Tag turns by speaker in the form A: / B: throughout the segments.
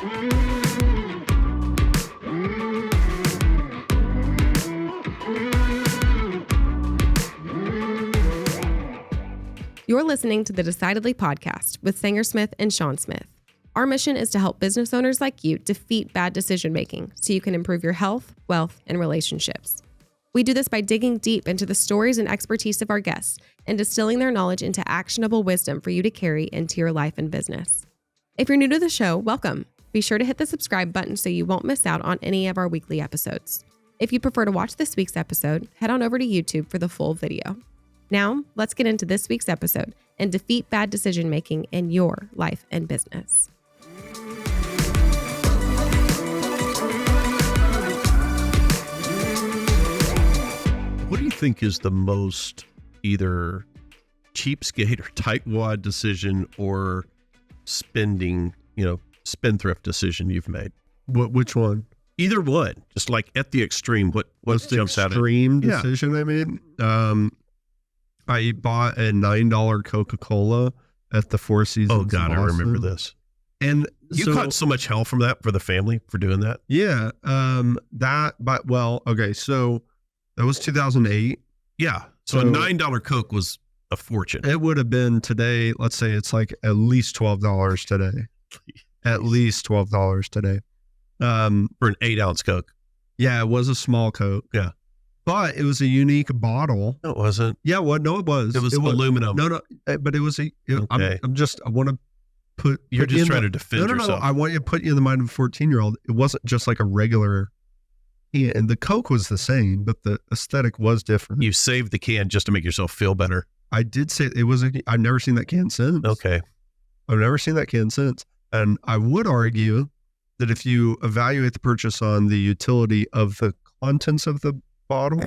A: You're listening to the Decidedly podcast with Sanger Smith and Sean Smith. Our mission is to help business owners like you defeat bad decision-making so you can improve your health, wealth, and relationships. We do this by digging deep into the stories and expertise of our guests and distilling their knowledge into actionable wisdom for you to carry into your life and business. If you're new to the show, welcome. Be sure to hit the subscribe button so you won't miss out on any of our weekly episodes. If you prefer to watch this week's episode, head on over to YouTube for the full video. Now, let's get into this week's episode and defeat bad decision-making in your life and business.
B: What do you think is the most either cheapskate or tightwad decision or spendthrift decision you've made?
C: Which one?
B: Either one. Just like at the extreme, what jumps out at you?
C: Extreme decision I made? I bought a $9 Coca-Cola at the Four Seasons.
B: Oh God, I remember this.
C: And
B: you caught so much hell from that for the family for doing that?
C: Yeah. So that was 2008.
B: Yeah. So a $9 Coke was a fortune.
C: It would have been today. Let's say it's like at least $12 today. At least $12 today.
B: For an 8-ounce Coke.
C: Yeah, it was a small Coke.
B: Yeah.
C: But it was a unique bottle.
B: No, it wasn't.
C: Yeah, no, it was.
B: It was aluminum.
C: No, but it was a.
B: Okay.
C: I want to put.
B: You're just trying to defend yourself.
C: No. I want you to put you in the mind of a 14-year-old. It wasn't just like a regular. Yeah, and the Coke was the same, but the aesthetic was different.
B: You saved the can just to make yourself feel better.
C: I did say it was. I've never seen that can since.
B: Okay.
C: I've never seen that can since, and I would argue that if you evaluate the purchase on the utility of the contents of the bottle,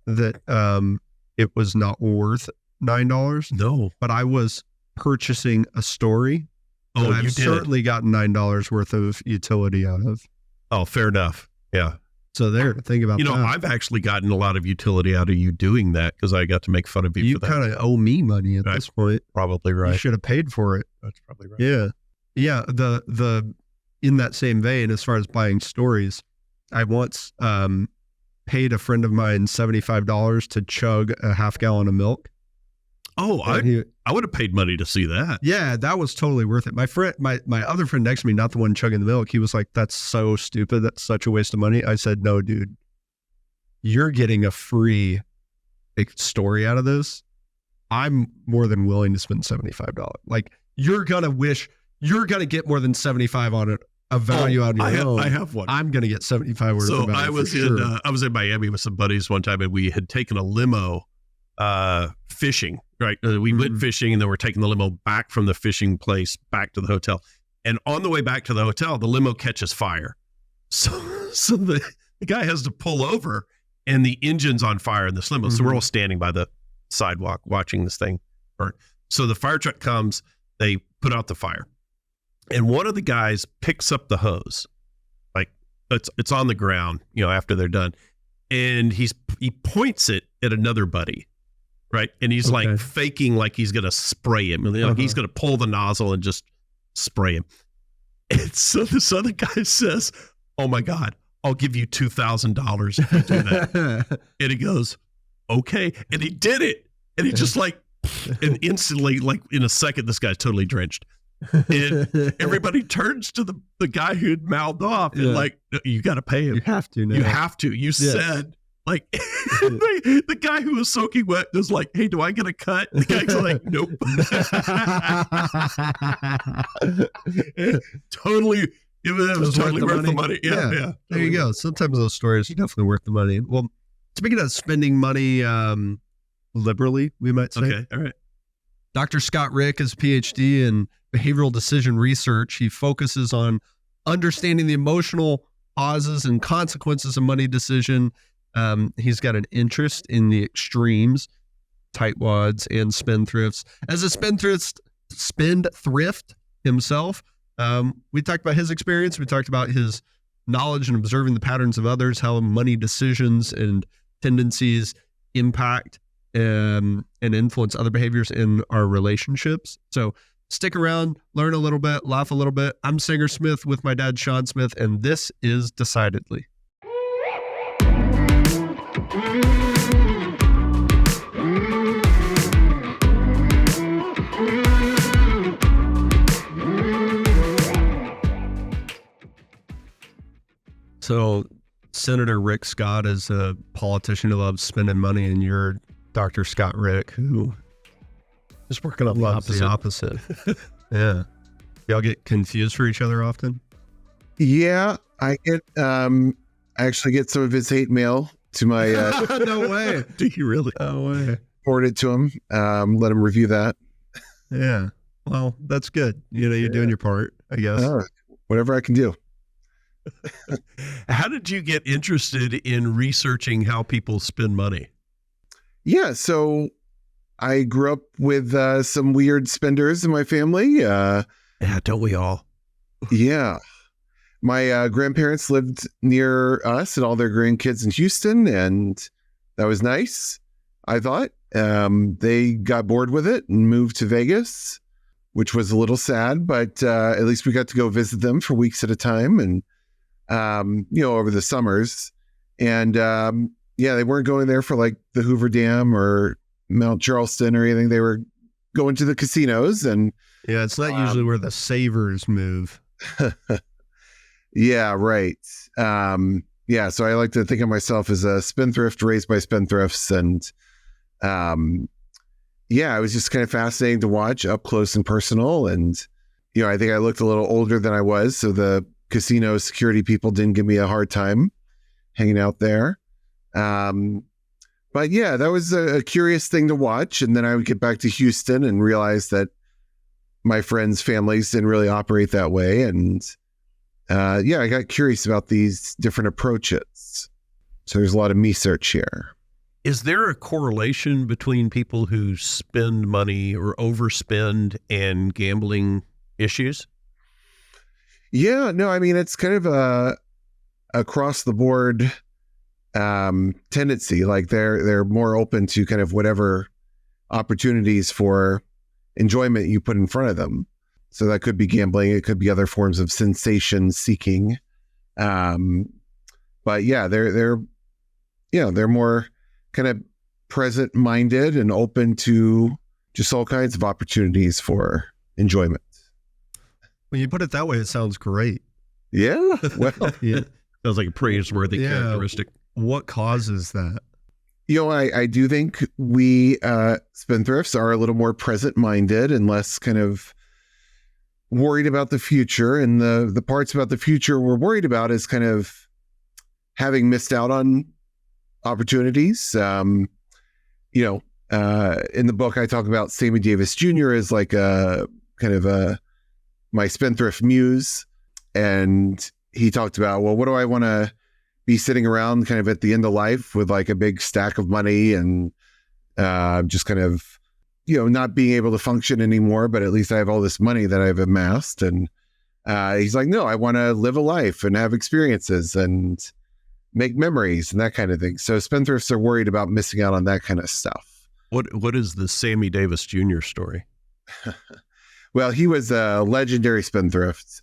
C: that it was not worth $9.
B: No,
C: but I was purchasing a story.
B: Oh,
C: I've certainly gotten $9 worth of utility out of.
B: Oh, fair enough. Yeah.
C: So there, think about that.
B: I've actually gotten a lot of utility out of you doing that because I got to make fun of you for that.
C: You kind of owe me money at this point.
B: Probably right.
C: You should have paid for it.
B: That's probably right.
C: Yeah. Yeah. The in that same vein, as far as buying stories, I once paid a friend of mine $75 to chug a half gallon of milk.
B: Oh, I would have paid money to see that.
C: Yeah, that was totally worth it. My friend, my other friend next to me, not the one chugging the milk, he was like, "That's so stupid. That's such a waste of money." I said, "No, dude, you're getting a free story out of this. I'm more than willing to spend $75. Like you're gonna get more than 75 on it. A value out of your own.
B: I have one.
C: I'm going to get 75 worth of value.
B: I was in Miami with some buddies one time, and we had taken a limo fishing. Right, we went fishing, and then we're taking the limo back from the fishing place back to the hotel. And on the way back to the hotel, the limo catches fire. So the guy has to pull over, and the engine's on fire in this limo. So we're all standing by the sidewalk watching this thing burn. So the fire truck comes, they put out the fire. And one of the guys picks up the hose, like it's on the ground, after they're done, and he points it at another buddy, right? And he's like faking like he's gonna spray him, and he's gonna pull the nozzle and just spray him. And so this other guy says, "Oh my God, I'll give you $2,000 if you do that." And he goes, "Okay," and he did it, and he just and instantly, like in a second, this guy's totally drenched. And everybody turns to the guy who had mouthed off and you got to pay him.
C: You have to now.
B: You have to. You said, like, the guy who was soaking wet was like, "Hey, do I get a cut?" The guy's like, "Nope." It was totally worth the money. Yeah.
C: There you go. Sometimes those stories are definitely worth the money. Well, speaking of spending money liberally, we might say.
B: Okay, all right.
C: Dr. Scott Rick is a PhD in behavioral decision research. He focuses on understanding the emotional causes and consequences of money decision. He's got an interest in the extremes, tightwads and spendthrifts. As a spendthrift himself, we talked about his experience. We talked about his knowledge and observing the patterns of others, how money decisions and tendencies impact and influence other behaviors in our relationships. So Stick around, learn a little bit, laugh a little bit. I'm Sanger Smith with my dad, Sean Smith, and this is Decidedly. So Senator Rick Scott is a politician who loves spending money, and you're Dr. Scott Rick, who
B: Just working on
C: loves the opposite. Yeah. Y'all get confused for each other often?
D: Yeah, I get I actually get some of his hate mail to my
C: No way.
B: Do you really?
C: No way.
D: forward it to him, let him review that.
C: Yeah. Well, that's good. You're doing your part, I guess.
D: Whatever I can do.
B: How did you get interested in researching how people spend money?
D: Yeah, so I grew up with some weird spenders in my family.
B: Yeah, don't we all?
D: Yeah. My grandparents lived near us and all their grandkids in Houston, and that was nice, I thought. They got bored with it and moved to Vegas, which was a little sad, but at least we got to go visit them for weeks at a time and, over the summers. And they weren't going there for like the Hoover Dam or Mount Charleston or anything. They were going to the casinos. And
C: yeah, it's not usually where the savers move.
D: Yeah, right. So I like to think of myself as a spendthrift raised by spendthrifts. And it was just kind of fascinating to watch up close and personal. And, I think I looked a little older than I was. So the casino security people didn't give me a hard time hanging out there. But yeah, that was a curious thing to watch. And then I would get back to Houston and realize that my friends' families didn't really operate that way. And I got curious about these different approaches. So there's a lot of me search here.
B: Is there a correlation between people who spend money or overspend and gambling issues?
D: Yeah, no, I mean, it's kind of a across the board tendency. Like they're more open to kind of whatever opportunities for enjoyment you put in front of them. So that could be gambling. It could be other forms of sensation seeking. But yeah, they're more kind of present minded and open to just all kinds of opportunities for enjoyment.
C: When you put it that way, it sounds great.
D: Yeah. Well,
C: Yeah.
B: Sounds like a praiseworthy characteristic.
C: What causes that?
D: I do think we spendthrifts are a little more present minded and less kind of worried about the future. And the parts about the future we're worried about is kind of having missed out on opportunities. In the book, I talk about Sammy Davis Jr. as like a kind of my spendthrift muse. And he talked about, well, what do I want to be sitting around kind of at the end of life with like a big stack of money and just kind of, not being able to function anymore, but at least I have all this money that I've amassed. And he's like, no, I want to live a life and have experiences and make memories and that kind of thing. So spendthrifts are worried about missing out on that kind of stuff.
B: What is the Sammy Davis Jr. story?
D: Well, he was a legendary spendthrift.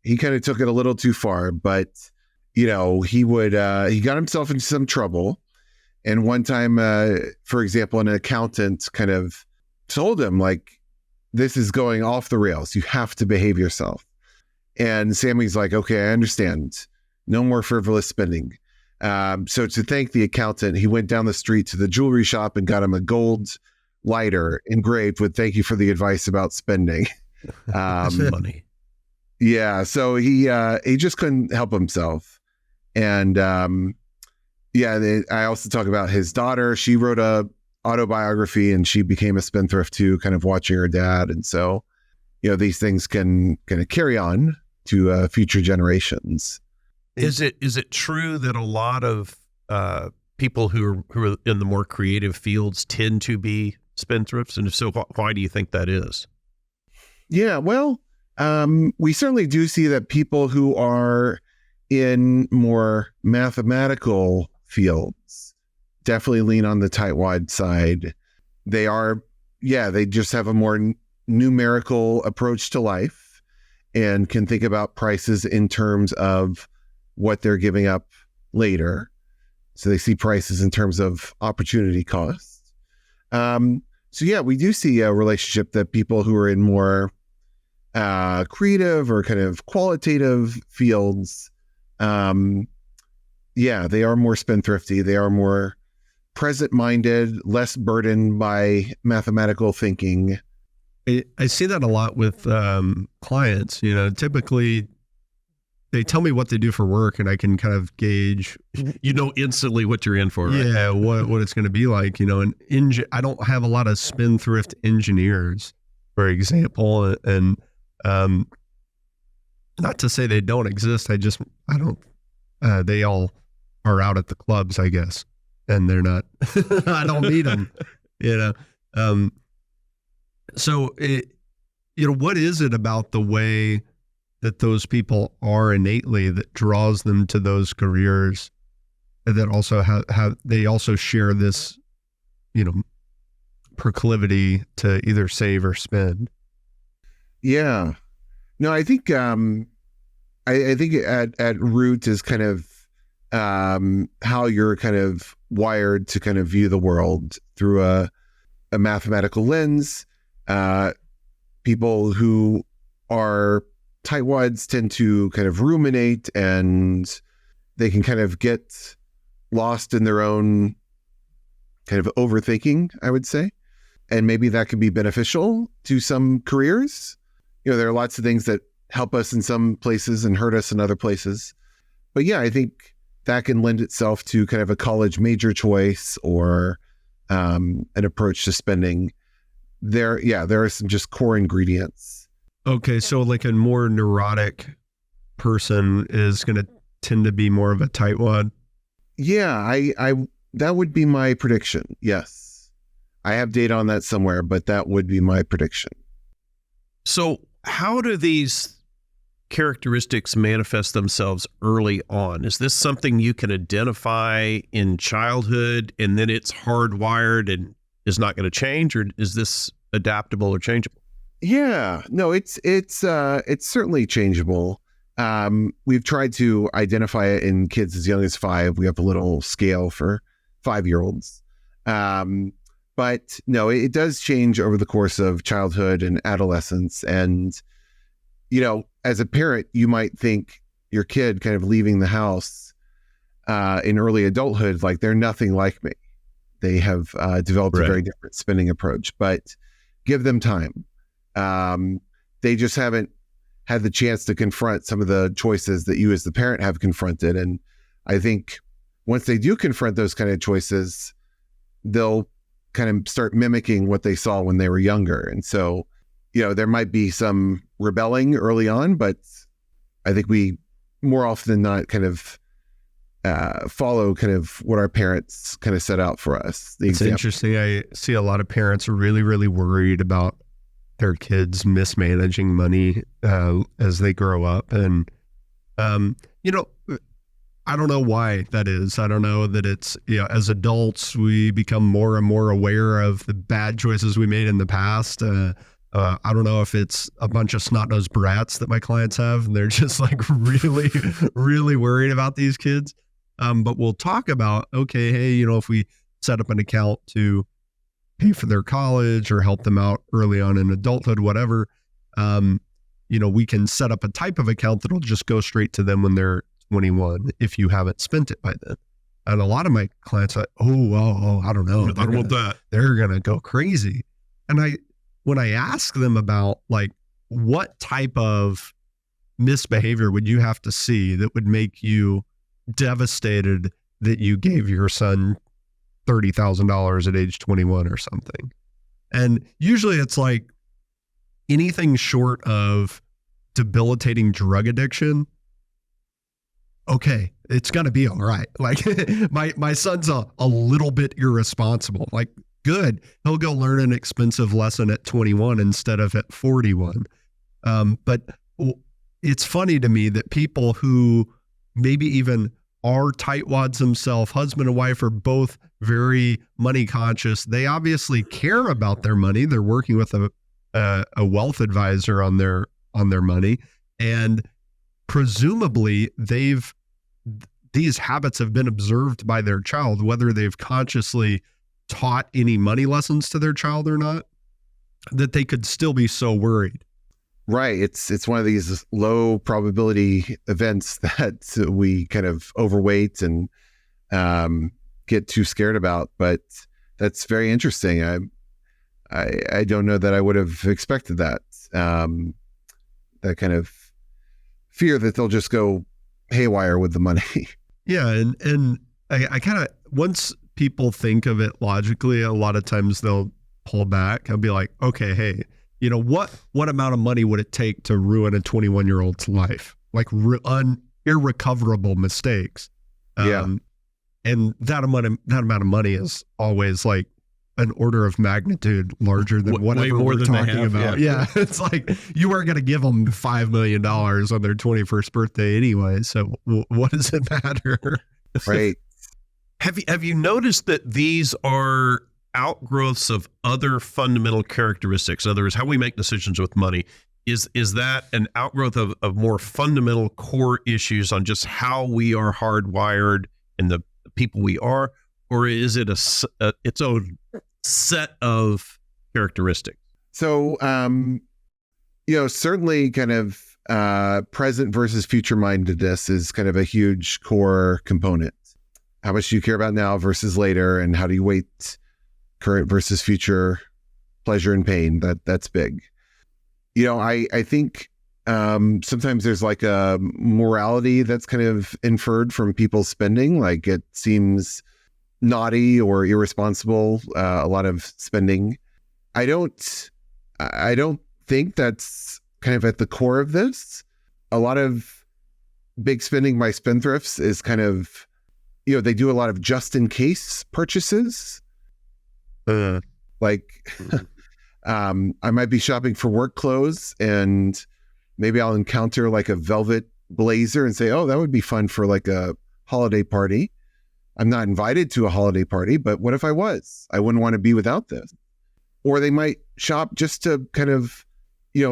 D: He kind of took it a little too far, but he got himself into some trouble. And one time, for example, an accountant kind of told him, like, this is going off the rails. You have to behave yourself. And Sammy's like, okay, I understand. No more frivolous spending. So to thank the accountant, he went down the street to the jewelry shop and got him a gold lighter engraved with "Thank you for the advice about spending."
B: Money.
D: Yeah. So he just couldn't help himself. And I also talk about his daughter. She wrote a autobiography and she became a spendthrift too, kind of watching her dad. And so, these things can kind of carry on to future generations.
B: Is it true that a lot of people who are in the more creative fields tend to be spendthrifts? And if so, why do you think that is?
D: Yeah, well, we certainly do see that people who are in more mathematical fields definitely lean on the tightwad side. They just have a more numerical approach to life and can think about prices in terms of what they're giving up later. So they see prices in terms of opportunity costs. So yeah, we do see a relationship that people who are in more creative or kind of qualitative fields, they are more spendthrifty. They are more present-minded, less burdened by mathematical thinking.
C: I see that a lot with clients. Typically they tell me what they do for work, and I can kind of gauge,
B: instantly what you're in for, right?
C: Yeah, what it's going to be like. I don't have a lot of spendthrift engineers, for example, and not to say they don't exist. I don't. They all are out at the clubs, I guess, and they're not. I don't need them. So what is it about the way that those people are innately that draws them to those careers, and that also have they also share this, proclivity to either save or spend?
D: Yeah, no, I think I think at root is kind of how you're kind of wired to kind of view the world through a mathematical lens. People who are tightwads tend to kind of ruminate, and they can kind of get lost in their own kind of overthinking, I would say. And maybe that could be beneficial to some careers. There are lots of things that help us in some places and hurt us in other places. But yeah, I think that can lend itself to kind of a college major choice or an approach to spending. There are some just core ingredients.
C: Okay, so like a more neurotic person is going to tend to be more of a tightwad?
D: Yeah, I that would be my prediction. Yes. I have data on that somewhere, but that would be my prediction.
B: So how do these characteristics manifest themselves early on? Is this something you can identify in childhood and then it's hardwired and is not going to change, or is this adaptable or changeable?
D: Yeah, no, it's certainly changeable. We've tried to identify it in kids as young as 5. We have a little scale for 5-year-olds. But no, it does change over the course of childhood and adolescence. And, as a parent, you might think your kid kind of leaving the house in early adulthood, like they're nothing like me. They have developed a very different spending approach, but give them time. They just haven't had the chance to confront some of the choices that you as the parent have confronted. And I think once they do confront those kind of choices, they'll kind of start mimicking what they saw when they were younger. And so, there might be some rebelling early on, but I think we more often than not kind of follow kind of what our parents kind of set out for us.
C: It's interesting. I see a lot of parents are really, really worried about their kids mismanaging money as they grow up. And, I don't know why that is. I don't know that it's, as adults, we become more and more aware of the bad choices we made in the past. I don't know if it's a bunch of snot-nosed brats that my clients have, and they're just like really, really worried about these kids. But we'll talk about, okay, hey, if we set up an account to pay for their college or help them out early on in adulthood, whatever, we can set up a type of account that'll just go straight to them when they're 21 if you haven't spent it by then. And a lot of my clients are, I don't know.
B: I don't want that.
C: They're going to go crazy. And when I ask them about like, what type of misbehavior would you have to see that would make you devastated that you gave your son $30,000 at age 21 or something? And usually it's like anything short of debilitating drug addiction. Okay, it's going to be all right. Like my son's a little bit irresponsible. Like, good. He'll go learn an expensive lesson at 21 instead of at 41. But it's funny to me that people who maybe even are tightwads themselves, husband and wife, are both very money conscious. They obviously care about their money. They're working with a a wealth advisor on their money, and presumably these habits have been observed by their child, whether they've consciously taught any money lessons to their child or not, that they could still be so worried.
D: Right. It's one of these low probability events that we kind of overweight and get too scared about. But that's very interesting. I don't know that I would have expected that. That kind of fear that they'll just go haywire with the money.
C: Yeah, and I kind of, once people think of it logically, a lot of times they'll pull back. I'll be like, okay, hey, what amount of money would it take to ruin a 21-year-old's life? Like irrecoverable mistakes. And that amount of money is always like an order of magnitude larger than whatever we're talking about. Yeah. It's like you are going to give them $5 million on their 21st birthday anyway. So what does it matter?
D: Right.
B: Have you noticed that these are outgrowths of other fundamental characteristics? In other words, how we make decisions with money. Is that an outgrowth of more fundamental core issues on just how we are hardwired and the people we are? Or is it its own set of characteristics?
D: So, certainly kind of present versus future mindedness is kind of a huge core component. How much do you care about now versus later? And how do you weight current versus future pleasure and pain? That's big. I think sometimes there's like a morality that's kind of inferred from people's spending. Like it seems naughty or irresponsible, a lot of spending. I don't think that's kind of at the core of this. A lot of big spending by spendthrifts is kind of, they do a lot of just in case purchases. I might be shopping for work clothes and maybe I'll encounter like a velvet blazer and say, oh, that would be fun for like a holiday party. I'm not invited to a holiday party, but what if I was? I wouldn't want to be without this. Or they might shop just to kind of,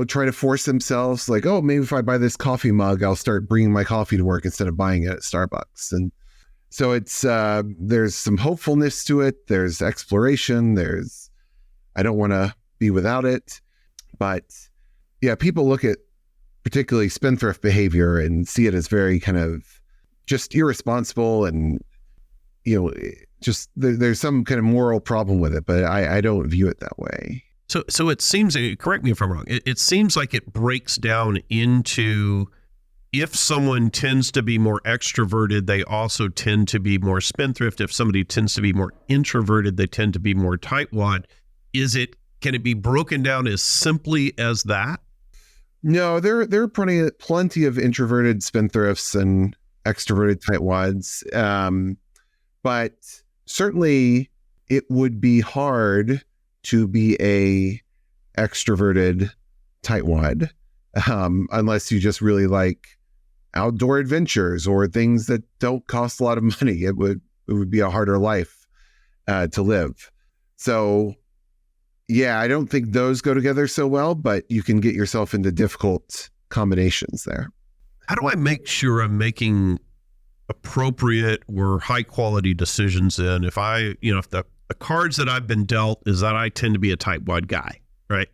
D: try to force themselves like, oh, maybe if I buy this coffee mug, I'll start bringing my coffee to work instead of buying it at Starbucks. And so it's, there's some hopefulness to it. There's exploration. I don't want to be without it. But yeah, people look at particularly spendthrift behavior and see it as very kind of just irresponsible and, just there's some kind of moral problem with it, but I don't view it that way.
B: So it seems, correct me if I'm wrong, it seems like it breaks down into, if someone tends to be more extroverted, they also tend to be more spendthrift. If somebody tends to be more introverted, they tend to be more tightwad. Can it be broken down as simply as that?
D: No, there are plenty of introverted spendthrifts and extroverted tightwads. But certainly it would be hard to be a extroverted tightwad unless you just really like outdoor adventures or things that don't cost a lot of money. It would be a harder life to live. So yeah, I don't think those go together so well, but you can get yourself into difficult combinations there.
B: How do I make sure I'm making appropriate or high quality decisions in? If the cards that I've been dealt is that I tend to be a tightwad guy, right?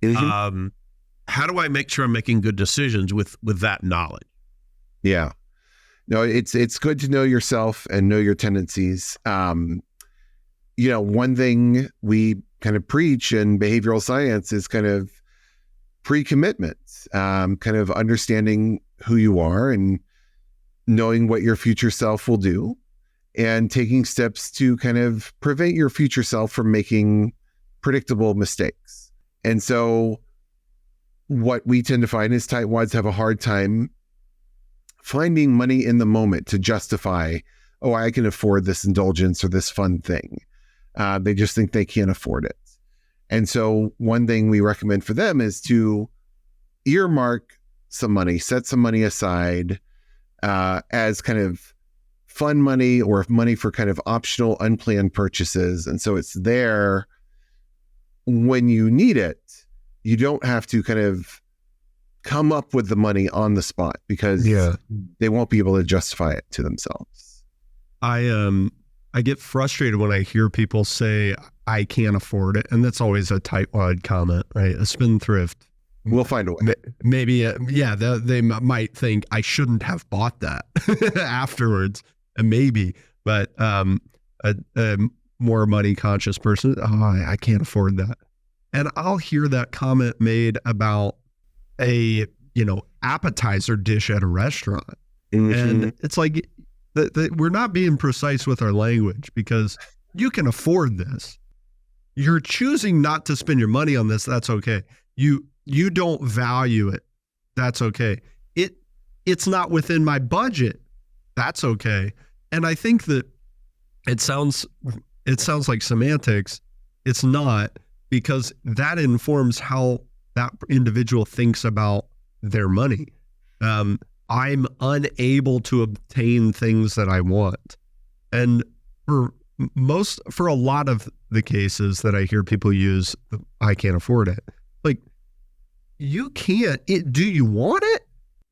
B: Mm-hmm. How do I make sure I'm making good decisions with that knowledge?
D: Yeah, no, it's good to know yourself and know your tendencies. One thing we kind of preach in behavioral science is kind of pre-commitment, kind of understanding who you are and knowing what your future self will do and taking steps to kind of prevent your future self from making predictable mistakes. And so what we tend to find is tightwads have a hard time finding money in the moment to justify, oh, I can afford this indulgence or this fun thing. They just think they can't afford it. And so one thing we recommend for them is to earmark some money, set some money aside as kind of fun money or money for kind of optional, unplanned purchases. And so it's there when you need it, you don't have to kind of come up with the money on the spot because they won't be able to justify it to themselves.
C: I get frustrated when I hear people say, I can't afford it. And that's always a tightwad comment, right? A spendthrift.
D: We'll find a way.
C: Maybe, they might think I shouldn't have bought that afterwards. Maybe, but a more money conscious person, I can't afford that. And I'll hear that comment made about a, appetizer dish at a restaurant. Mm-hmm. And it's like, we're not being precise with our language because you can afford this. You're choosing not to spend your money on this. That's okay. You don't value it. That's okay. It's not within my budget. That's okay. And I think that it sounds like semantics. It's not, because that informs how that individual thinks about their money. I'm unable to obtain things that I want. And for a lot of the cases that I hear people use, I can't afford it. Like, you can't, do you want it?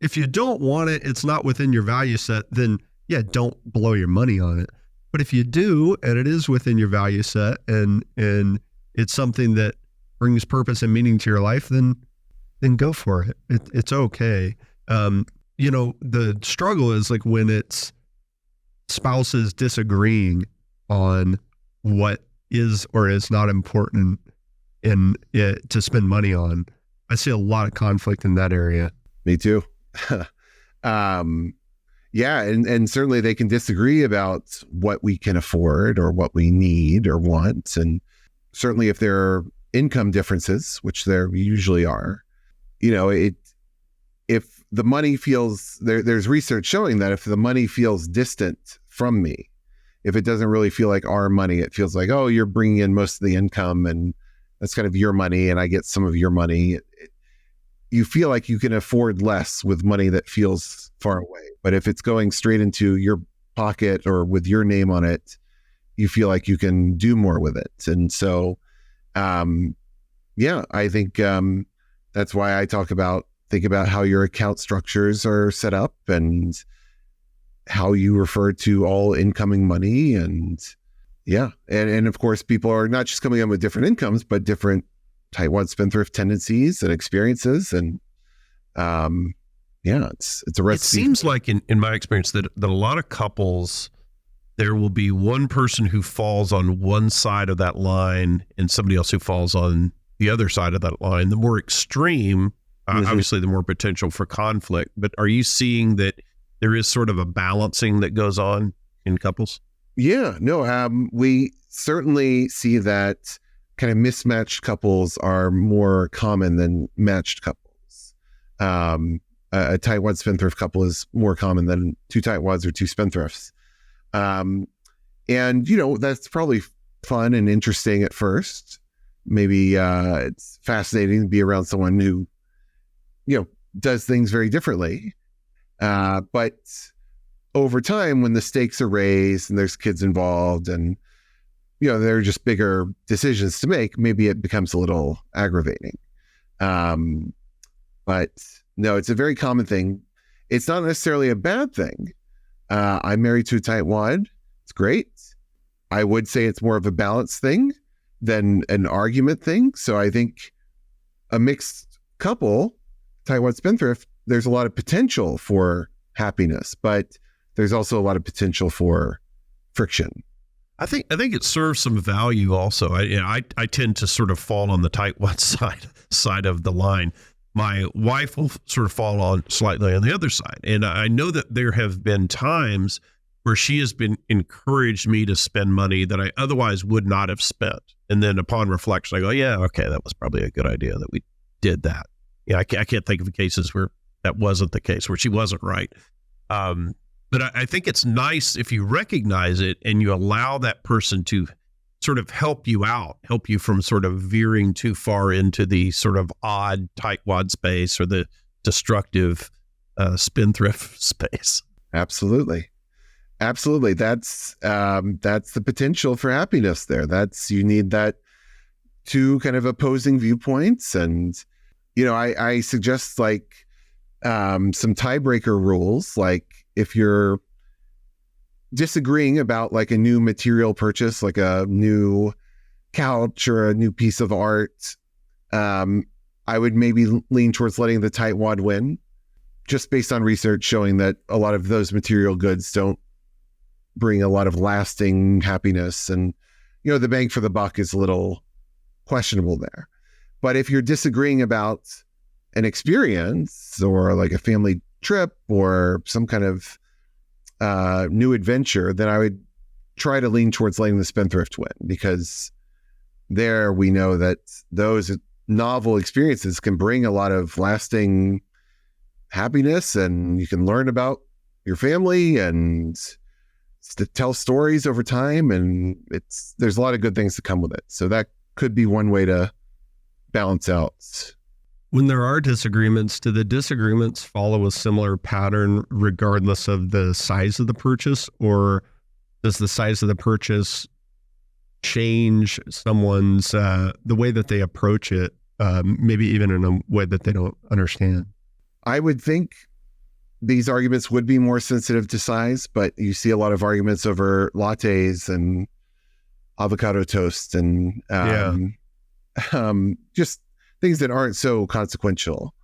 C: If you don't want it, it's not within your value set, then don't blow your money on it. But if you do, and it is within your value set and it's something that brings purpose and meaning to your life, then go for it. It's okay. The struggle is like when it's spouses disagreeing on what is or is not important to spend money on. I see a lot of conflict in that area.
D: Me too. And certainly they can disagree about what we can afford or what we need or want. And certainly if there are income differences, which there usually are, if the money feels, there's research showing that if the money feels distant from me, if it doesn't really feel like our money, it feels like, oh, you're bringing in most of the income and that's kind of your money and I get some of your money. You feel like you can afford less with money that feels far away. But if it's going straight into your pocket or with your name on it, you feel like you can do more with it. And so, I think that's why I think about how your account structures are set up and how you refer to all incoming money. And and of course, people are not just coming in with different incomes, but different tightwad spendthrift tendencies and experiences. And it's a recipe.
B: It seems like in my experience that a lot of couples, there will be one person who falls on one side of that line and somebody else who falls on the other side of that line. The more extreme, obviously the more potential for conflict. But are you seeing that there is sort of a balancing that goes on in couples?
D: Yeah, no, we certainly see that kind of mismatched couples are more common than matched couples. A tightwad spendthrift couple is more common than two tightwads or two spendthrifts. That's probably fun and interesting at first. Maybe it's fascinating to be around someone who, does things very differently. But over time, when the stakes are raised and there's kids involved and, there are just bigger decisions to make, maybe it becomes a little aggravating. But no, it's a very common thing. It's not necessarily a bad thing. I'm married to a tightwad. It's great. I would say it's more of a balance thing than an argument thing. So I think a mixed couple, tightwad spendthrift, there's a lot of potential for happiness, but there's also a lot of potential for friction.
B: I think it serves some value also. I tend to sort of fall on the tightwad side of the line. My wife will sort of fall on slightly on the other side. And I know that there have been times where she has been encouraged me to spend money that I otherwise would not have spent. And then upon reflection, I go, yeah, okay, that was probably a good idea that we did that. I can't think of cases where that wasn't the case, where she wasn't right. But I think it's nice if you recognize it and you allow that person to sort of help you from sort of veering too far into the sort of odd tightwad space or the destructive spendthrift space.
D: Absolutely. That's the potential for happiness there. You need that two kind of opposing viewpoints. And, I suggest like some tiebreaker rules. Like if you're disagreeing about like a new material purchase, like a new couch or a new piece of art, I would maybe lean towards letting the tightwad win, just based on research showing that a lot of those material goods don't bring a lot of lasting happiness. And, the bang for the buck is a little questionable there. But if you're disagreeing about an experience or like a family trip or some kind of new adventure, then I would try to lean towards letting the spendthrift win, because there we know that those novel experiences can bring a lot of lasting happiness, and you can learn about your family and to tell stories over time, and there's a lot of good things to come with it. So that could be one way to balance out.
C: When there are disagreements, do the disagreements follow a similar pattern regardless of the size of the purchase, or does the size of the purchase change someone's the way that they approach it, maybe even in a way that they don't understand?
D: I would think these arguments would be more sensitive to size, but you see a lot of arguments over lattes and avocado toast and just things that aren't so consequential.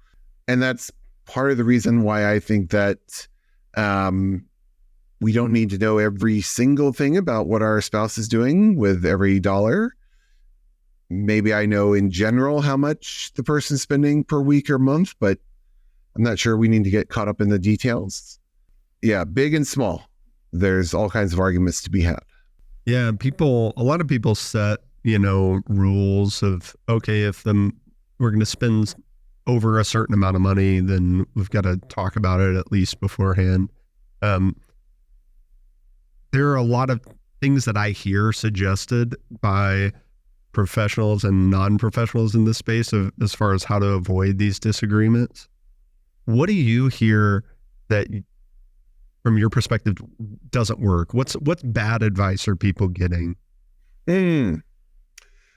D: And that's part of the reason why I think that we don't need to know every single thing about what our spouse is doing with every dollar. Maybe I know in general how much the person's spending per week or month, but I'm not sure we need to get caught up in the details. Yeah, big and small. There's all kinds of arguments to be had.
C: Yeah, a lot of people set, rules of, okay, if we're going to spend over a certain amount of money, then we've got to talk about it at least beforehand. There are a lot of things that I hear suggested by professionals and non-professionals in this space as far as how to avoid these disagreements. What do you hear that, from your perspective, doesn't work? What bad advice are people getting?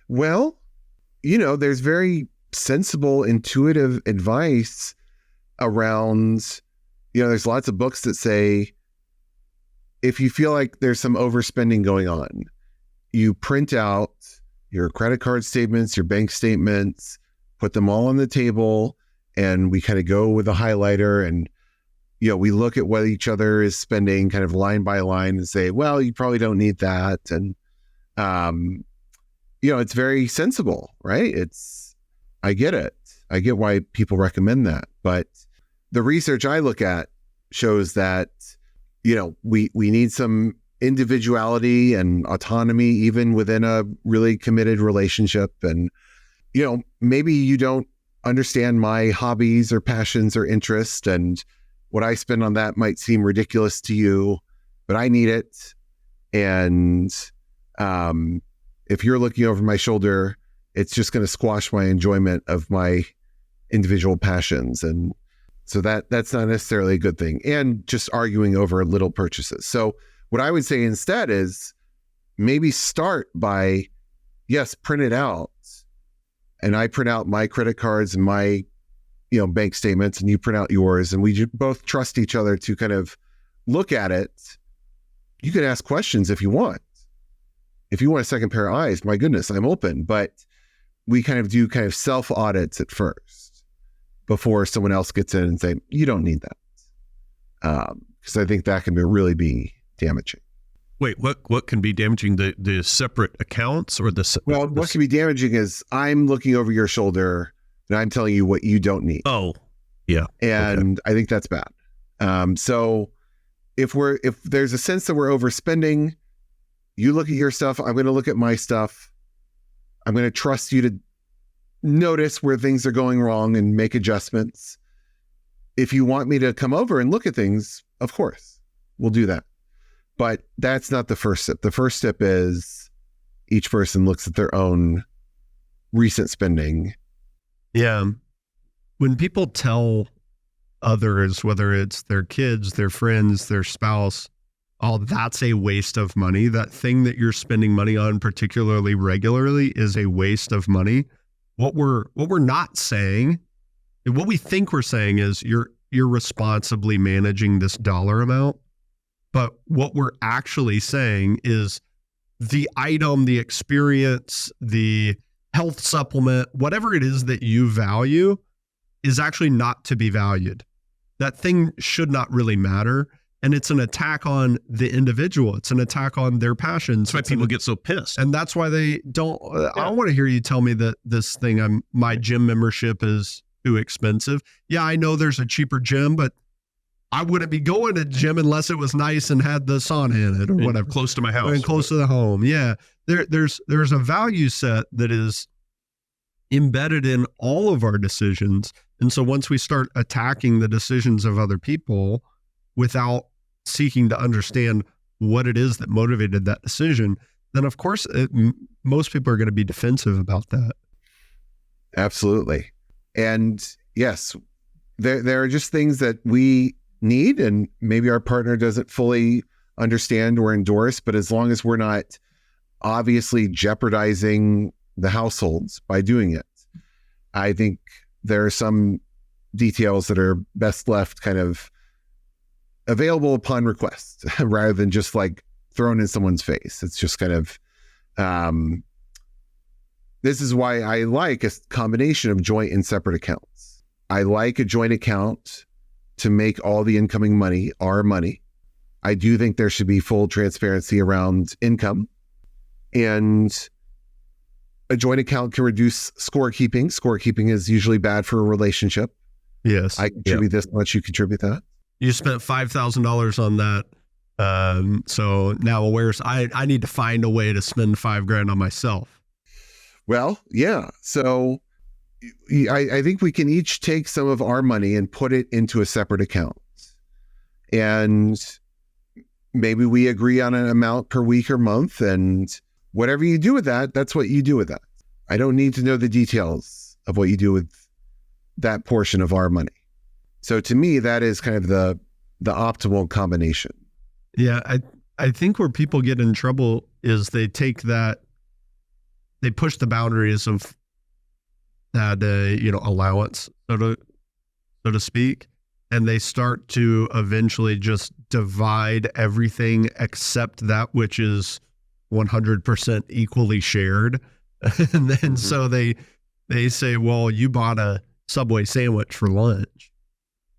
D: Well, there's very sensible, intuitive advice around, there's lots of books that say, if you feel like there's some overspending going on, you print out your credit card statements, your bank statements, put them all on the table, and we kind of go with a highlighter and, we look at what each other is spending kind of line by line and say, well, you probably don't need that. And, it's very sensible, right? I get it. I get why people recommend that. But the research I look at shows that, we need some individuality and autonomy even within a really committed relationship. And, maybe you don't understand my hobbies or passions or interests, and what I spend on that might seem ridiculous to you, but I need it. And if you're looking over my shoulder, it's just going to squash my enjoyment of my individual passions. And so that's not necessarily a good thing. And just arguing over little purchases. So what I would say instead is maybe start by, yes, print it out. And I print out my credit cards and my, bank statements, and you print out yours, and we both trust each other to kind of look at it. You can ask questions if you want. If you want a second pair of eyes, my goodness, I'm open. But we kind of do self audits at first before someone else gets in and say, you don't need that. Because I think that can really be damaging.
B: Wait, what can be damaging? The separate accounts or the?
D: Well, what can be damaging is I'm looking over your shoulder and I'm telling you what you don't need.
B: Oh, yeah.
D: And I think that's bad. So if there's a sense that we're overspending, you look at your stuff, I'm going to look at my stuff. I'm going to trust you to notice where things are going wrong and make adjustments. If you want me to come over and look at things, of course, we'll do that. But that's not the first step. The first step is each person looks at their own recent spending.
C: Yeah. When people tell others, whether it's their kids, their friends, their spouse, oh, that's a waste of money. That thing that you're spending money on particularly regularly is a waste of money. What we're not saying, what we think we're saying is you're responsibly managing this dollar amount. But what we're actually saying is the item, the experience, the health supplement, whatever it is that you value is actually not to be valued. That thing should not really matter. And it's an attack on the individual. It's an attack on their passions.
B: That's why people get so pissed.
C: And that's why they don't. I don't want to hear you tell me that this thing, my gym membership is too expensive. Yeah, I know there's a cheaper gym, but I wouldn't be going to the gym unless it was nice and had the sauna in it or whatever.
B: Close to my house.
C: And close to the home. Yeah. There's a value set that is embedded in all of our decisions. And so once we start attacking the decisions of other people without seeking to understand what it is that motivated that decision, then of course most people are going to be defensive about that.
D: Absolutely. And yes, there are just things that we need and maybe our partner doesn't fully understand or endorse, but as long as we're not obviously jeopardizing the households by doing it, I think there are some details that are best left kind of available upon request rather than just like thrown in someone's face. It's just kind of, this is why I like a combination of joint and separate accounts. I like a joint account to make all the incoming money our money. I do think there should be full transparency around income, and a joint account can reduce scorekeeping. Scorekeeping is usually bad for a relationship.
C: Yes.
D: I contribute this much, you contribute that.
C: You spent $5,000 on that. So now I need to find a way to spend $5,000 on myself.
D: Well, yeah. So I think we can each take some of our money and put it into a separate account. And maybe we agree on an amount per week or month, and whatever you do with that, that's what you do with that. I don't need to know the details of what you do with that portion of our money. So to me, that is kind of the optimal combination.
C: Yeah, I think where people get in trouble is they take that, they push the boundaries of that, allowance, so to speak, and they start to eventually just divide everything except that which is 100% equally shared. And then so they say, well, you bought a Subway sandwich for lunch.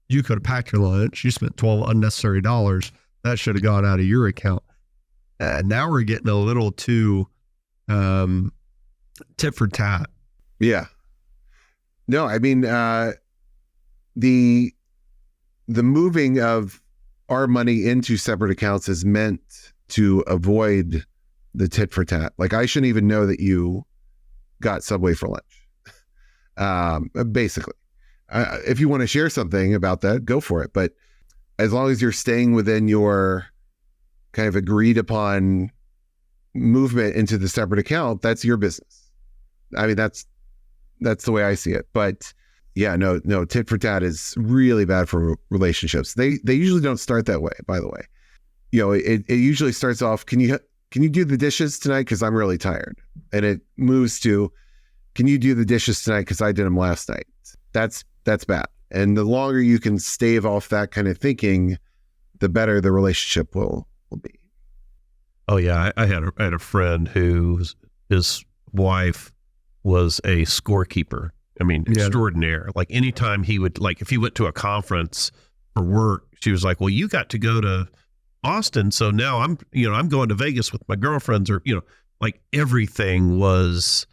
C: You could have packed your lunch. You spent $12 unnecessary dollars. That should have gone out of your account. Now we're getting a little too tit for tat.
D: Yeah. No, I mean, the moving of our money into separate accounts is meant to avoid the tit for tat. Like, I shouldn't even know that you got Subway for lunch. Basically, if you want to share something about that, go for it. But as long as you're staying within your kind of agreed upon movement into the separate account, that's your business. I mean, that's the way I see it. But yeah, no, tit for tat is really bad for relationships. They usually don't start that way, by the way. It usually starts off, can you do the dishes tonight? Because I'm really tired. And it moves to, can you do the dishes tonight? Because I did them last night. That's bad. And the longer you can stave off that kind of thinking, the better the relationship will be.
B: Oh yeah, I had a friend whose his wife was a scorekeeper. I mean, extraordinaire. Like, anytime he would, like, if he went to a conference for work, she was like, well, you got to go to Austin, so now I'm going to Vegas with my girlfriends, or like, everything was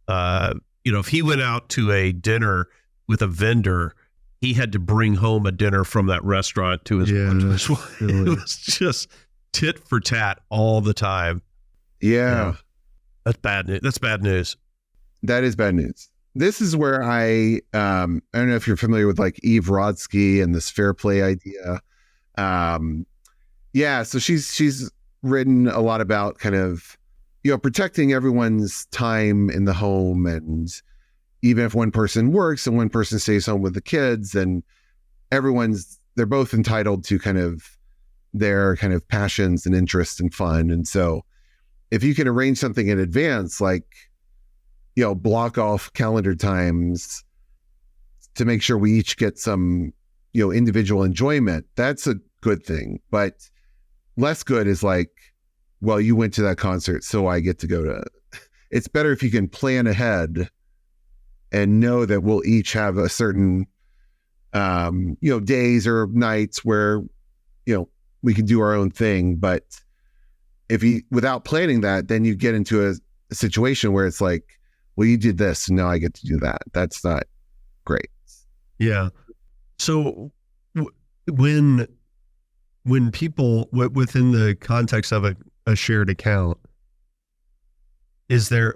B: if he went out to a dinner with a vendor, he had to bring home a dinner from that restaurant to his wife. Really. It was just tit for tat all the time.
D: Yeah.
B: That's bad news. That's bad news.
D: That is bad news. This is where I don't know if you're familiar with like Eve Rodsky and this fair play idea. So she's written a lot about kind of, protecting everyone's time in the home. And even if one person works and one person stays home with the kids, and they're both entitled to kind of their kind of passions and interests and fun. And so if you can arrange something in advance, like, block off calendar times to make sure we each get some, individual enjoyment, that's a good thing. But less good is like, well, you went to that concert, so I get to go to. It's better if you can plan ahead and know that we'll each have a certain, days or nights where, we can do our own thing. But without planning that, then you get into a situation where it's like, well, you did this, and now I get to do that. That's not great.
C: Yeah. So when people within the context of a shared account, is there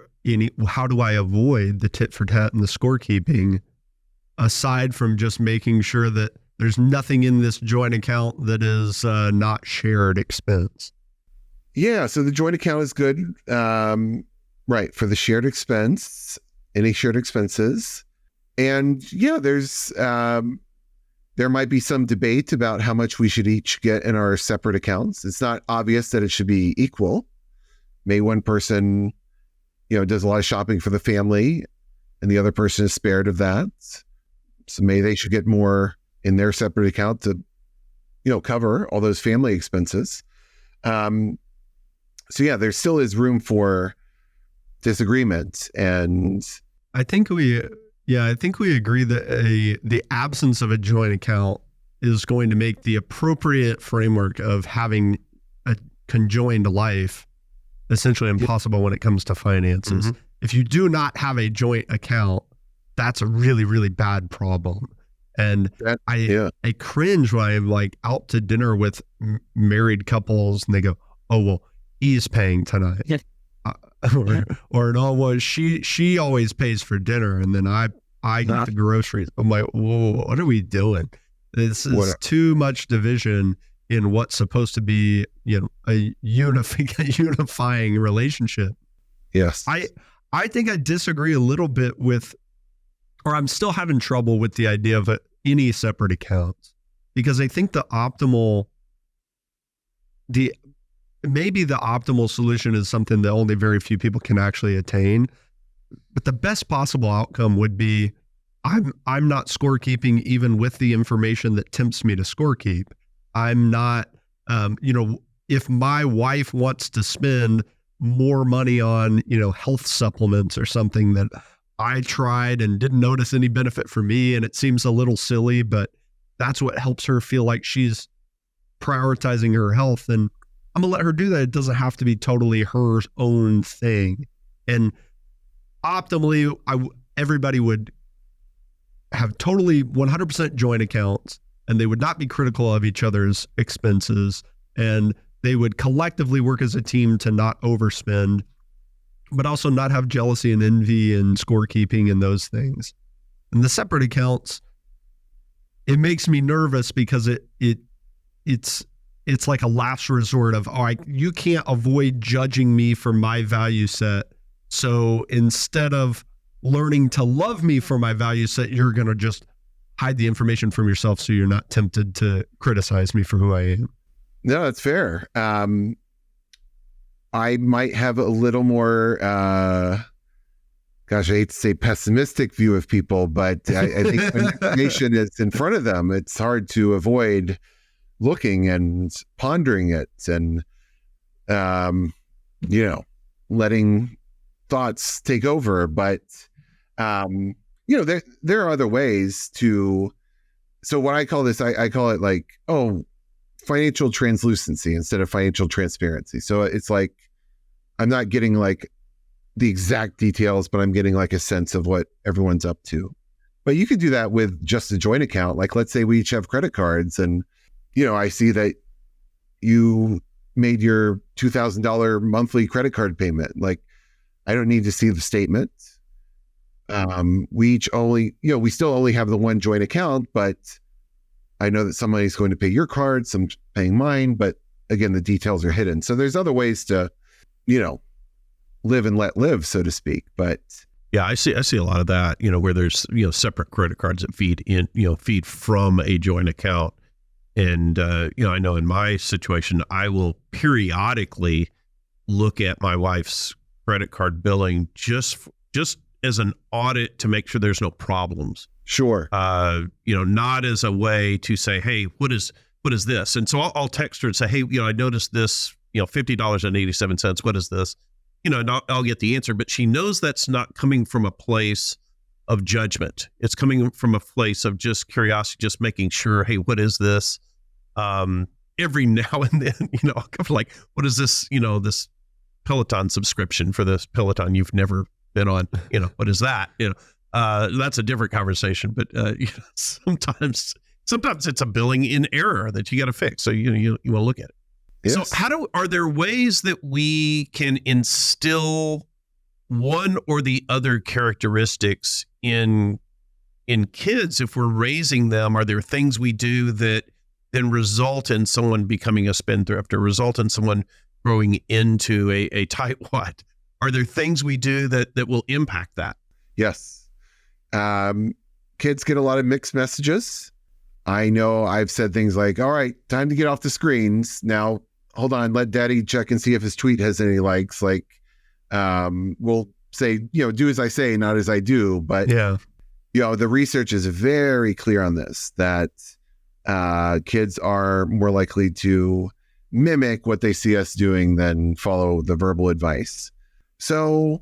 C: how do I avoid the tit for tat and the scorekeeping, aside from just making sure that there's nothing in this joint account that is not shared expense?
D: Yeah. So the joint account is good. Right. For the shared expense, any shared expenses. And yeah, there might be some debate about how much we should each get in our separate accounts. It's not obvious that it should be equal. May one person, does a lot of shopping for the family and the other person is spared of that. So maybe they should get more in their separate account to, cover all those family expenses. So yeah, there still is room for disagreement. And
C: I think we agree that the absence of a joint account is going to make the appropriate framework of having a conjoined life essentially impossible when it comes to finances. Mm-hmm. If you do not have a joint account, that's a really, really bad problem. And I cringe when I'm like out to dinner with married couples and they go, "Oh, well, he's paying tonight." Yeah. Or no, well, she always pays for dinner, and then I get the groceries. I'm like, whoa, what are we doing? This is too much division in what's supposed to be, a unifying relationship.
D: Yes,
C: I think I disagree a little bit with, or I'm still having trouble with the idea of any separate accounts, because I think maybe the optimal solution is something that only very few people can actually attain. But the best possible outcome would be I'm not scorekeeping even with the information that tempts me to scorekeep. I'm not, if my wife wants to spend more money on, health supplements or something that I tried and didn't notice any benefit for me, and it seems a little silly, but that's what helps her feel like she's prioritizing her health, and I'm going to let her do that. It doesn't have to be totally her own thing. And optimally, everybody would have totally 100% joint accounts, and they would not be critical of each other's expenses, and they would collectively work as a team to not overspend, but also not have jealousy and envy and scorekeeping and those things. And the separate accounts, it makes me nervous because it's like a last resort of, you can't avoid judging me for my value set. So instead of learning to love me for my value set, you're going to just hide the information from yourself so you're not tempted to criticize me for who I am.
D: No, that's fair. I might have a little more, I hate to say pessimistic view of people, but I think when information is in front of them, it's hard to avoid looking and pondering it and, letting thoughts take over. But, there are other ways to, so what I call this, I call it like, financial translucency instead of financial transparency. So it's like, I'm not getting like the exact details, but I'm getting like a sense of what everyone's up to. But you could do that with just a joint account. Like, let's say we each have credit cards and, I see that you made your $2,000 monthly credit card payment. Like, I don't need to see the statement. We each only, we still only have the one joint account, but I know that somebody's going to pay your card, some paying mine, but again, the details are hidden. So there's other ways to, live and let live, so to speak. But
B: yeah, I see a lot of that, where there's, separate credit cards that feed from a joint account. And, I know in my situation, I will periodically look at my wife's credit card billing just as an audit to make sure there's no problems.
D: Sure.
B: Not as a way to say, hey, what is this? And so I'll text her and say, hey, I noticed this, $50.87. What is this? And I'll get the answer, but she knows that's not coming from a place of judgment. It's coming from a place of just curiosity, just making sure, hey, what is this? Every now and then, I'll come like, what is this, this Peloton subscription for this Peloton you've never been on, what is that? That's a different conversation, but sometimes it's a billing in error that you got to fix. So you want to look at it.
D: Yes.
B: So are there ways that we can instill one or the other characteristics in kids if we're raising them? Are there things we do that then result in someone becoming a spendthrift or result in someone growing into a tightwad? Are there things we do that will impact that?
D: Yes. Kids get a lot of mixed messages. I know I've said things like, all right, time to get off the screens. Now, hold on, let daddy check and see if his tweet has any likes. Like, we'll say, do as I say, not as I do. But, the research is very clear on this, that kids are more likely to mimic what they see us doing than follow the verbal advice. So,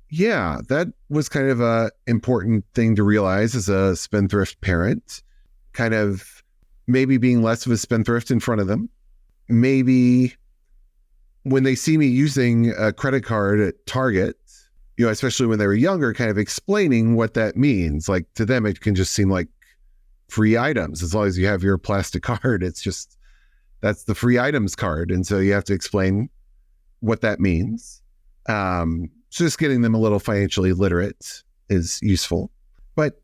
D: yeah, that was kind of a important thing to realize as a spendthrift parent, kind of maybe being less of a spendthrift in front of them. Maybe when they see me using a credit card at Target, especially when they were younger, kind of explaining what that means. Like, to them, it can just seem like free items. As long as you have your plastic card, that's the free items card. And so you have to explain what that means. So just getting them a little financially literate is useful. But,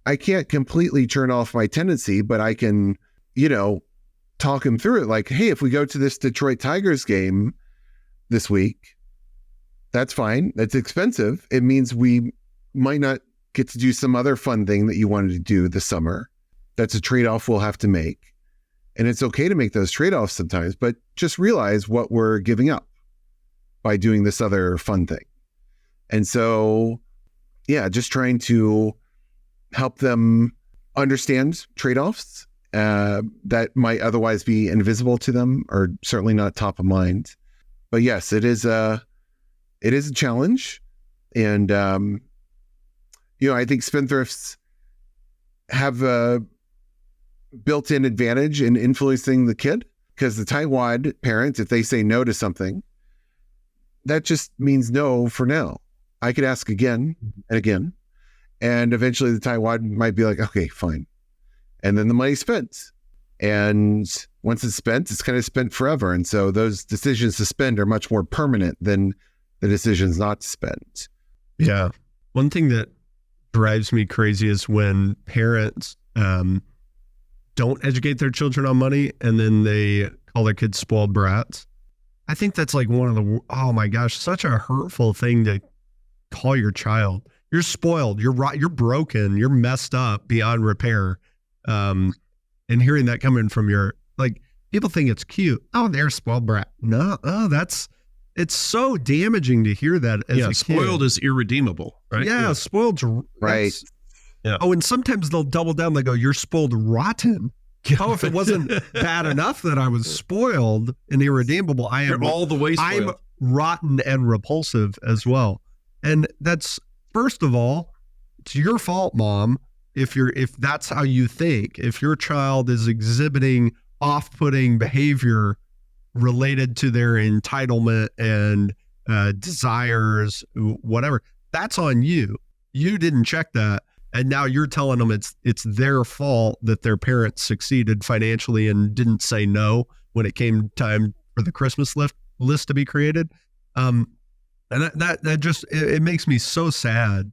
D: I can't completely turn off my tendency, but I can, talk them through it. Like, hey, if we go to this Detroit Tigers game this week, that's fine. That's expensive. It means we might not get to do some other fun thing that you wanted to do this summer. That's a trade-off we'll have to make. And it's okay to make those trade-offs sometimes, but just realize what we're giving up by doing this other fun thing. And so, just trying to help them understand trade-offs that might otherwise be invisible to them, or certainly not top of mind. But yes, it is a challenge. And, I think spendthrifts have a built-in advantage in influencing the kid, because the tightwad parent, if they say no to something, that just means no for now. I could ask again and again, and eventually the tightwad might be like, okay, fine. And then the money's spent. And once it's spent, it's kind of spent forever. And so those decisions to spend are much more permanent than the decisions not to spend.
C: Yeah. One thing that drives me crazy is when parents don't educate their children on money and then they call their kids spoiled brats. I think that's like one of the, oh my gosh, such a hurtful thing to call your child. You're spoiled. You're broken. You're messed up beyond repair. And hearing that coming from people think it's cute. Oh, they're a spoiled brat. No, it's so damaging to hear that as a kid.
B: Spoiled is irredeemable, right?
C: Yeah, spoiled's
D: right.
B: Yeah.
C: Oh, and sometimes they'll double down. They go, you're spoiled rotten. Oh, if it wasn't bad enough that I was spoiled and irredeemable,
B: You're all the way spoiled.
C: I'm rotten and repulsive as well. And that's, first of all, it's your fault, Mom, if that's how you think. If your child is exhibiting off-putting behavior related to their entitlement and desires, whatever, that's on you. You didn't check that. And now you're telling them it's their fault that their parents succeeded financially and didn't say no when it came time for the Christmas list to be created. And that just, it makes me so sad.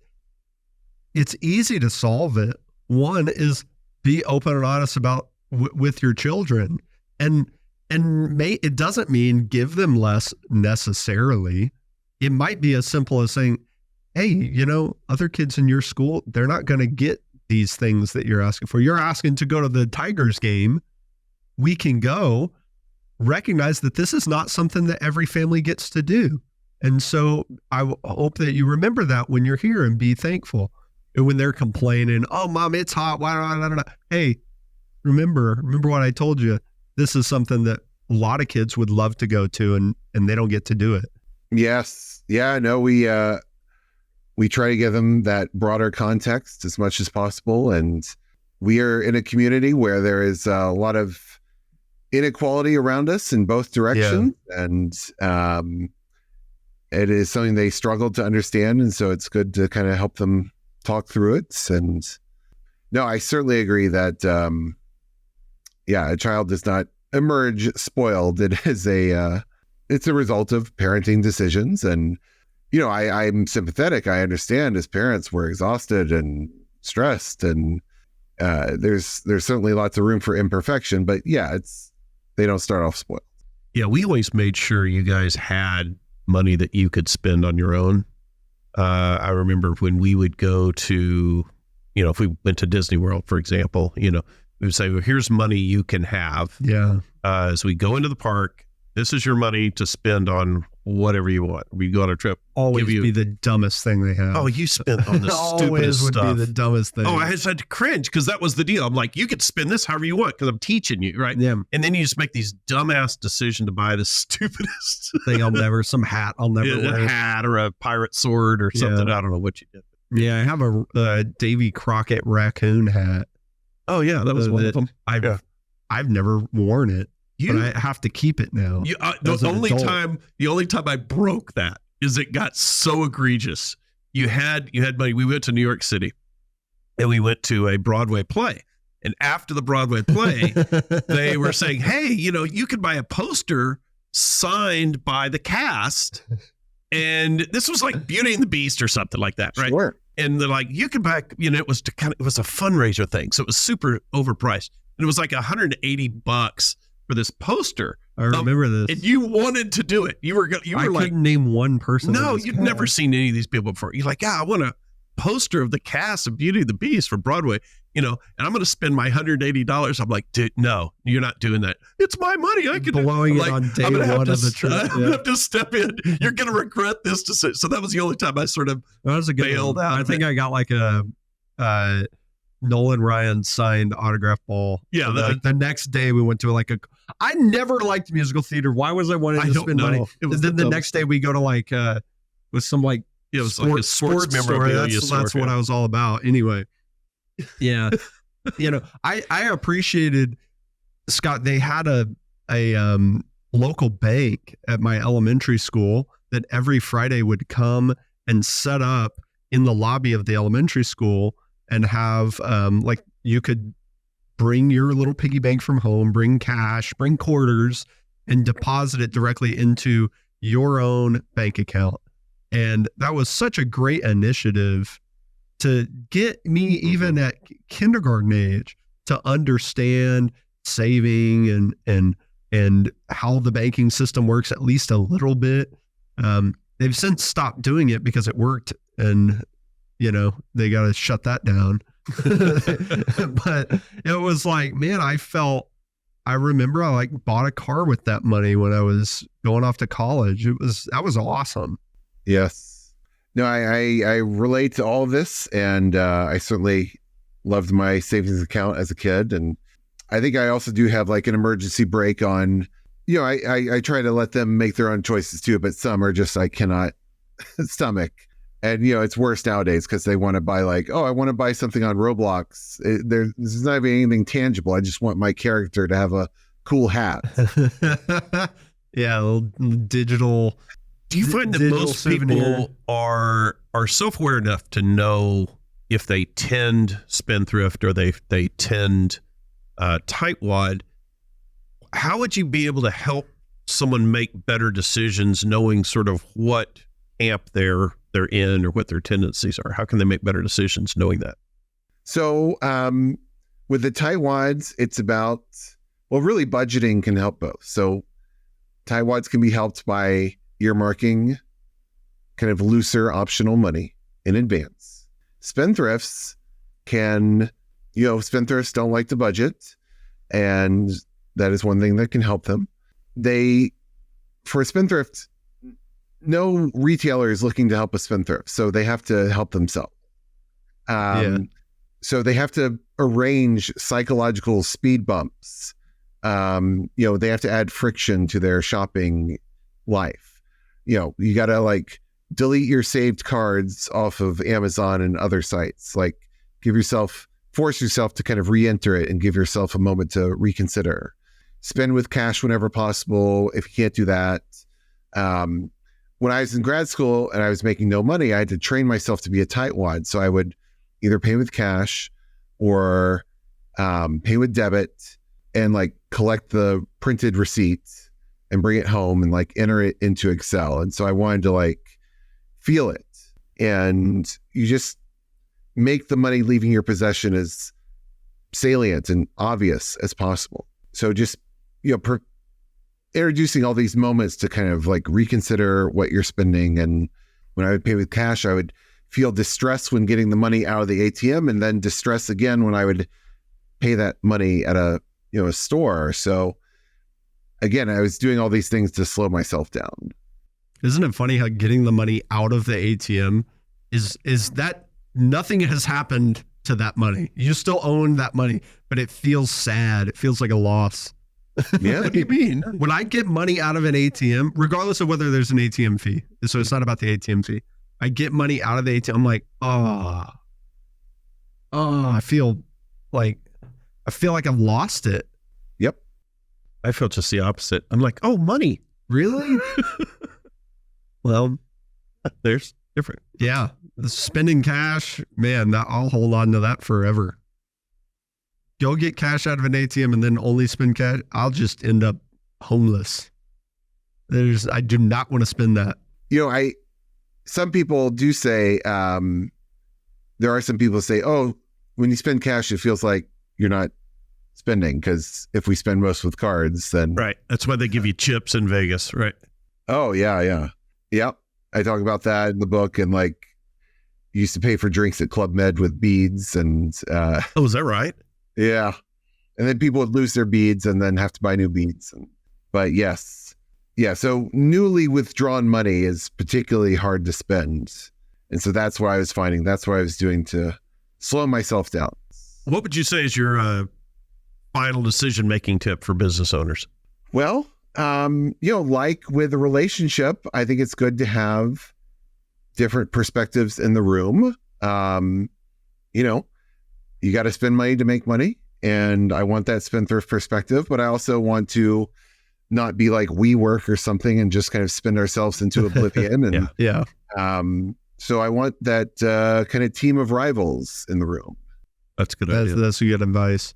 C: It's easy to solve it. One is be open and honest about with your children, and it doesn't mean give them less necessarily. It might be as simple as saying, hey, other kids in your school, they're not going to get these things that you're asking for. You're asking to go to the Tigers game. we can go, recognize that this is not something that every family gets to do. And so I hope that you remember that when you're here and be thankful. And when they're complaining, oh, Mom, it's hot. Why? Hey, remember what I told you. This is something that a lot of kids would love to go to, and they don't get to do it.
D: Yes. Yeah, no, we try to give them that broader context as much as possible. And we are in a community where there is a lot of inequality around us in both directions. Yeah. And it is something they struggle to understand. And so it's good to kind of help them talk through it. And no, I certainly agree that, a child does not emerge spoiled. It is it's a result of parenting decisions. And, I'm sympathetic. I understand as parents, we're exhausted and stressed, and there's certainly lots of room for imperfection, but they don't start off spoiled.
B: Yeah. We always made sure you guys had money that you could spend on your own. I remember when we would go to, if we went to Disney World, for example, we would say, well, here's money you can have.
C: Yeah.
B: As we go into the park, this is your money to spend on whatever you want. We go on a trip.
C: Always be the dumbest thing they have.
B: Oh, you spent on the stupidest stuff.
C: Always would be the dumbest thing.
B: Oh, I just had to cringe because that was the deal. I'm like, you could spend this however you want because I'm teaching you, right?
C: Yeah.
B: And then you just make these dumbass decisions to buy the stupidest
C: thing. Some hat I'll never wear.
B: A hat or a pirate sword or something. Yeah. I don't know what you did.
C: Yeah, I have a Davy Crockett raccoon hat.
B: Oh yeah, that was one of them.
C: I've never worn it. But I have to keep it now.
B: The only time I broke that is it got so egregious. You had money. We went to New York City and we went to a Broadway play. And after the Broadway play, they were saying, hey, you could buy a poster signed by the cast. And this was like Beauty and the Beast or something like that, right?
D: Sure.
B: And they're like, you could buy, it was it was a fundraiser thing. So it was super overpriced. And it was like $180 for this poster.
C: I remember this.
B: And you wanted to do it. You were
C: I
B: like,
C: couldn't name one person.
B: No, you'd never seen any of these people before. You're like, I want a poster of the cast of Beauty and the Beast for Broadway, and I'm going to spend my $180. I'm like, dude, no, you're not doing that. It's my money. I can
C: blowing it on day one of the trip.
B: I'm going to have to step in. You're going to regret this decision. So that was the only time I sort of bailed out.
C: I think I got like a Nolan Ryan signed autograph ball.
B: Yeah.
C: The next day we went to I never liked musical theater. Why was I wanting to spend money? Then the next day we go to with some it was like a sports memorabilia store. That's what I was all about. Anyway. Yeah. I appreciated, Scott, they had a local bank at my elementary school that every Friday would come and set up in the lobby of the elementary school and have you could bring your little piggy bank from home, bring cash, bring quarters, and deposit it directly into your own bank account. And that was such a great initiative to get me, even at kindergarten age, to understand saving and how the banking system works at least a little bit. They've since stopped doing it because it worked, and they got to shut that down. But it was like, man, I remember I bought a car with that money when I was going off to college. That was awesome.
D: Yes. No, I relate to all of this, and I certainly loved my savings account as a kid. And I think I also do have an emergency brake on, I try to let them make their own choices too, but some are just, I cannot stomach. And, it's worse nowadays because they want to buy I want to buy something on Roblox. There's not even anything tangible. I just want my character to have a cool hat.
C: Yeah, a little digital.
B: Do you find that most people are self-aware enough to know if they tend spendthrift or they tend tightwad? How would you be able to help someone make better decisions knowing sort of what camp they're in or what their tendencies are? How can they make better decisions knowing that?
D: So with the tightwads, it's about, really budgeting can help both. So tightwads can be helped by earmarking kind of looser optional money in advance. Spendthrifts spendthrifts don't like to budget, and That is one thing that can help them. For a spendthrift, no retailer is looking to help a spendthrift, so they have to help themselves. So they have to arrange psychological speed bumps. They have to add friction to their shopping life. You got to like delete your saved cards off of Amazon and other sites. Like force yourself to kind of re-enter it and give yourself a moment to reconsider. Spend with cash whenever possible. If you can't do that, when I was in grad school and I was making no money, I had to train myself to be a tightwad. So I would either pay with cash or pay with debit and like collect the printed receipts and bring it home and like enter it into Excel. And so I wanted to like feel it. And you just make the money leaving your possession as salient and obvious as possible. So just, introducing all these moments to kind of like reconsider what you're spending. And when I would pay with cash, I would feel distress when getting the money out of the ATM, and then distress again when I would pay that money at a store. So again, I was doing all these things to slow myself down.
C: Isn't it funny how getting the money out of the ATM is that nothing has happened to that money. You still own that money, but it feels sad. It feels like a loss.
D: Yeah.
C: What do you mean? When I get money out of an ATM, regardless of whether there's an ATM fee, so it's not about the ATM fee. I get money out of the ATM. I'm like, I feel like I've lost it.
D: Yep.
B: I feel just the opposite. I'm like, oh, money.
C: Really?
B: Well, there's different.
C: Yeah. Spending cash, man, I'll hold on to that forever. Go get cash out of an ATM and then only spend cash. I'll just end up homeless. I do not want to spend that.
D: Some people do say, there are some people who say, oh, when you spend cash, it feels like you're not spending, because if we spend most with cards, then.
B: Right. That's why they give you chips in Vegas. Right.
D: Oh, yeah. Yep. I talk about that in the book, and like used to pay for drinks at Club Med with beads. And
B: oh, is that right?
D: Yeah. And then people would lose their beads and then have to buy new beads. But yes. Yeah. So newly withdrawn money is particularly hard to spend. And so that's what I was finding. That's what I was doing to slow myself down.
B: What would you say is your final decision-making tip for business owners?
D: Well, like with a relationship, I think it's good to have different perspectives in the room. You got to spend money to make money. And I want that spendthrift perspective, but I also want to not be like WeWork or something and just kind of spend ourselves into oblivion. And
C: yeah.
D: So I want that kind of team of rivals in the room.
B: That's good idea.
C: That's good advice.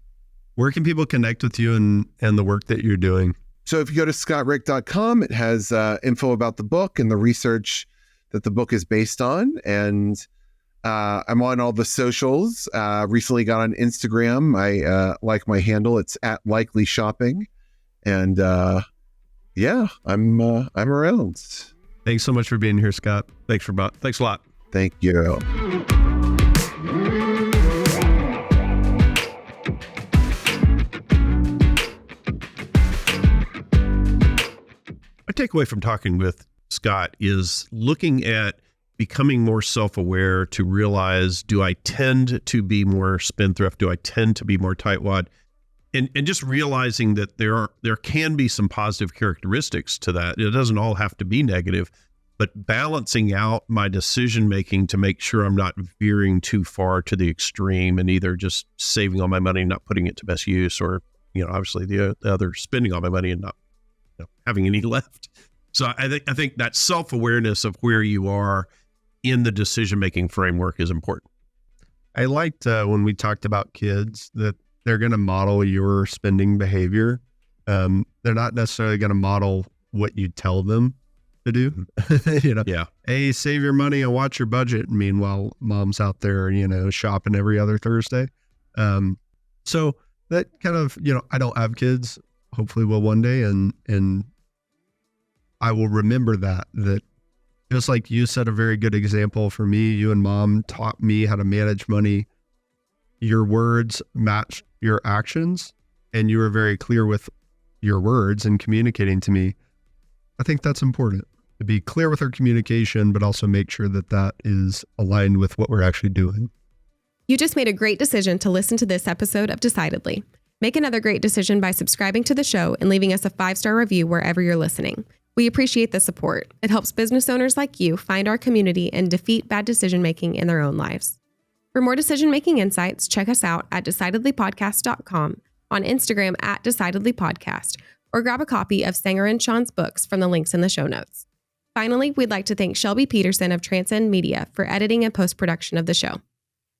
C: Where can people connect with you and the work that you're doing?
D: So if you go to scottrick.com, it has info about the book and the research that the book is based on. And I'm on all the socials. Recently got on Instagram. I like my handle. It's @LikelyShopping. And I'm around.
C: Thanks so much for being here, Scott.
B: Thanks a lot.
D: Thank you.
B: My takeaway from talking with Scott is looking at becoming more self-aware to realize, do I tend to be more spendthrift? Do I tend to be more tightwad? And just realizing that there can be some positive characteristics to that. It doesn't all have to be negative, but balancing out my decision-making to make sure I'm not veering too far to the extreme and either just saving all my money and not putting it to best use, or, obviously the other spending all my money and not having any left. So I think that self-awareness of where you are in the decision-making framework is important.
C: I liked when we talked about kids that they're going to model your spending behavior. They're not necessarily going to model what you tell them to do.
B: Yeah.
C: Hey, save your money and watch your budget. Meanwhile, mom's out there, shopping every other Thursday. So that kind of, I don't have kids. Hopefully will one day. And I will remember that just like you set a very good example for me, you and mom taught me how to manage money. Your words match your actions, and you were very clear with your words and communicating to me, I think that's important to be clear with our communication, but also make sure that that is aligned with what we're actually doing.
A: You just made a great decision to listen to this episode of Decidedly. Make another great decision by subscribing to the show and leaving us a 5-star review wherever you're listening. We appreciate the support. It helps business owners like you find our community and defeat bad decision-making in their own lives. For more decision-making insights, check us out at decidedlypodcast.com, on Instagram at decidedlypodcast, or grab a copy of Sanger and Sean's books from the links in the show notes. Finally, we'd like to thank Shelby Peterson of Transcend Media for editing and post-production of the show.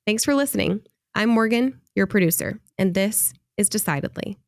A: Thanks for listening. I'm Morgan, your producer, and this is Decidedly.